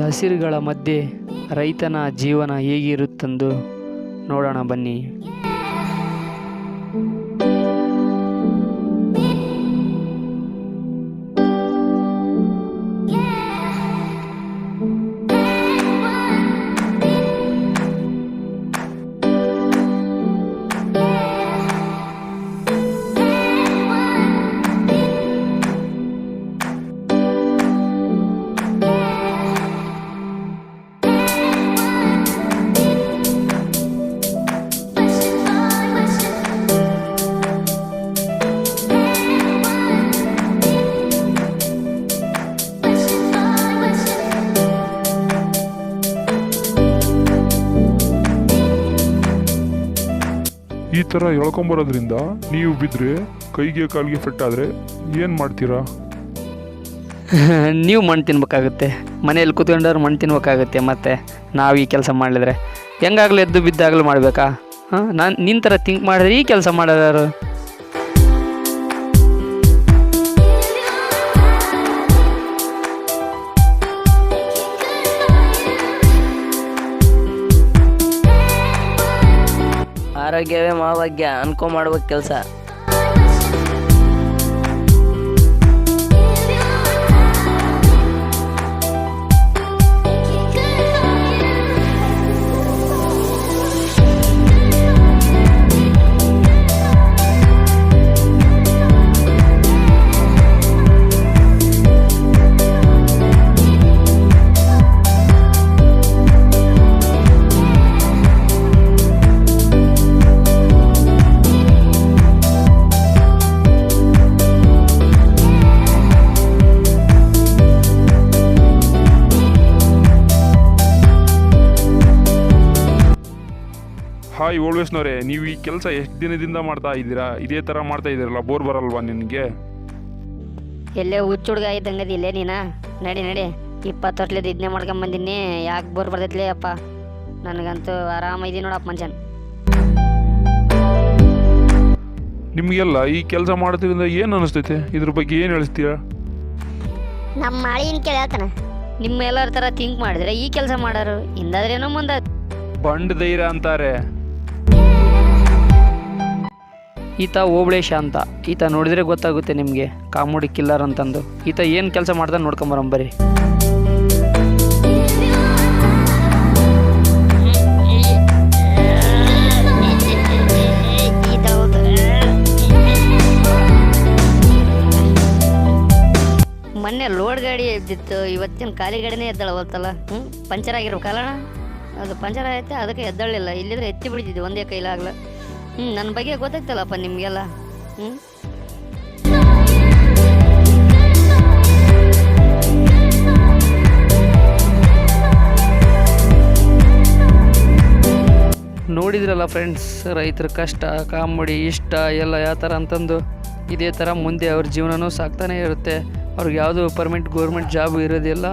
ಹಸಿರುಗಳ ಮಧ್ಯೆ ರೈತನ ಜೀವನ ಹೇಗಿರುತ್ತೆಂದು ನೋಡೋಣ ಬನ್ನಿ. ಈ ಥರ ಎಳ್ಕೊಂಬರೋದ್ರಿಂದ ನೀವು ಬಿದ್ದರೆ ಕೈಗೆ ಕಾಲಿಗೆ ಫೆಟ್ಟಾದರೆ ಏನು ಮಾಡ್ತೀರಾ? ನೀವು ಮಣ್ಣು ತಿನ್ಬೇಕಾಗುತ್ತೆ, ಮನೇಲಿ ಕೂತ್ಕೊಂಡವ್ರು ಮಣ್ಣು ತಿನ್ಬೇಕಾಗುತ್ತೆ. ಮತ್ತು ನಾವು ಈ ಕೆಲಸ ಮಾಡಿದ್ರೆ ಹೆಂಗಾಗಲೂ ಎದ್ದು ಬಿದ್ದಾಗಲೂ ಮಾಡಬೇಕಾ? ನಾನು ನಿನ್ನ ಥರ ಥಿಂಕ್ ಮಾಡಿದ್ರೆ ಈ ಕೆಲಸ ಮಾಡೋರು. ಆರೋಗ್ಯವೇ ಮಹಾಭಾಗ್ಯ ಅನ್ಕೊ ಮಾಡ್ಬೇಕು ಕೆಲಸ. ಹಾಯ್ ಓಲ್ವೇಸ್ನವರೇ, ನೀವು ಈ ಕೆಲಸ ಎಷ್ಟು ದಿನದಿಂದ ಮಾಡ್ತಾ ಇದ್ದೀರಾ? ಇದೇ ಥರ ಮಾಡ್ತಾ ಇದ್ದೀರಲ್ಲ, ಬೋರ್ ಬರಲ್ವಾ ನಿನಗೆ? ಎಲ್ಲೇ ಹುಚ್ಚು ಹುಡುಗ ಇದ್ದಂಗದಿ ಇಲ್ಲೇ ನೀನು. ನಡಿ 20 ವರ್ಷದ ಇದನ್ನೇ ಮಾಡ್ಕೊಂಬಂದಿನಿ. ಯಾಕೆ ಬೋರ್ ಬರ್ತೈತ್ಲೇ ಅಪ್ಪ? ನನಗಂತೂ ಆರಾಮಿದ್ದೀನಿ ನೋಡಪ್ಪ ಮನುಷ್ಯನ್. ನಿಮಗೆಲ್ಲ ಈ ಕೆಲಸ ಮಾಡೋದ್ರಿಂದ ಏನು ಅನಿಸ್ತೈತೆ? ಇದ್ರ ಬಗ್ಗೆ ಏನು ಹೇಳ್ತೀರಾ? ನಮ್ಮ ಮಾಳಿನ ಕೇಳ್ತಾನೆ. ನಿಮ್ಮ ಎಲ್ಲರ ಥರ ಥಿಂಕ್ ಮಾಡಿದ್ರೆ ಈ ಕೆಲಸ ಮಾಡೋರು ಹಿಂದಾದ್ರೇನೋ ಮುಂದೆ ಬಂಡ್ ಧೈರ್ಯ ಅಂತಾರೆ. ಈತ ಓಬಳೇಶ ಅಂತ. ಈತ ನೋಡಿದರೆ ಗೊತ್ತಾಗುತ್ತೆ ನಿಮಗೆ, ಕಾಮಿಡಿ ಕಿಲ್ಲರ್ ಅಂತಂದು. ಈತ ಏನು ಕೆಲಸ ಮಾಡ್ತಾನೆ ನೋಡ್ಕೊಂಬರಂಬರಿ. ಮೊನ್ನೆ ಲೋಡ್ ಗಾಡಿ ಎದ್ದಿತ್ತು, ಇವತ್ತಿನ ಖಾಲಿ ಗಾಡಿನೇ ಎದ್ದಳವತ್ತಲ್ಲ. ಪಂಚರ್ ಆಗಿರ್ಬೇಕಲ್ಲ. ಅದು ಪಂಚರ್ ಆಯ್ತು, ಅದಕ್ಕೆ ಎದ್ದಳಿಲ್ಲ. ಇಲ್ಲಿದ್ರೆ ಎತ್ತಿ ಬಿಡ್ತಿದ್ದೆ ಒಂದೇ ಕೈಲಾಗಲ್ಲ. ನನ್ನ ಬಗ್ಗೆ ಗೊತ್ತಾಗ್ತಲ್ಲಪ್ಪ ನಿಮಗೆಲ್ಲ. ನೋಡಿದ್ರಲ್ಲ ಫ್ರೆಂಡ್ಸ್, ರೈತರ ಕಷ್ಟ, ಕಾಮಿಡಿ, ಇಷ್ಟ ಎಲ್ಲ ಯಾವ ಥರ ಅಂತಂದು. ಇದೇ ಥರ ಮುಂದೆ ಅವ್ರ ಜೀವನನೂ ಸಾಕ್ತಾನೇ ಇರುತ್ತೆ. ಅವ್ರಿಗೆ ಯಾವುದೂ ಪರ್ಮನೆಂಟ್ ಗೌರ್ಮೆಂಟ್ ಜಾಬ್ ಇರೋದಿಲ್ಲ.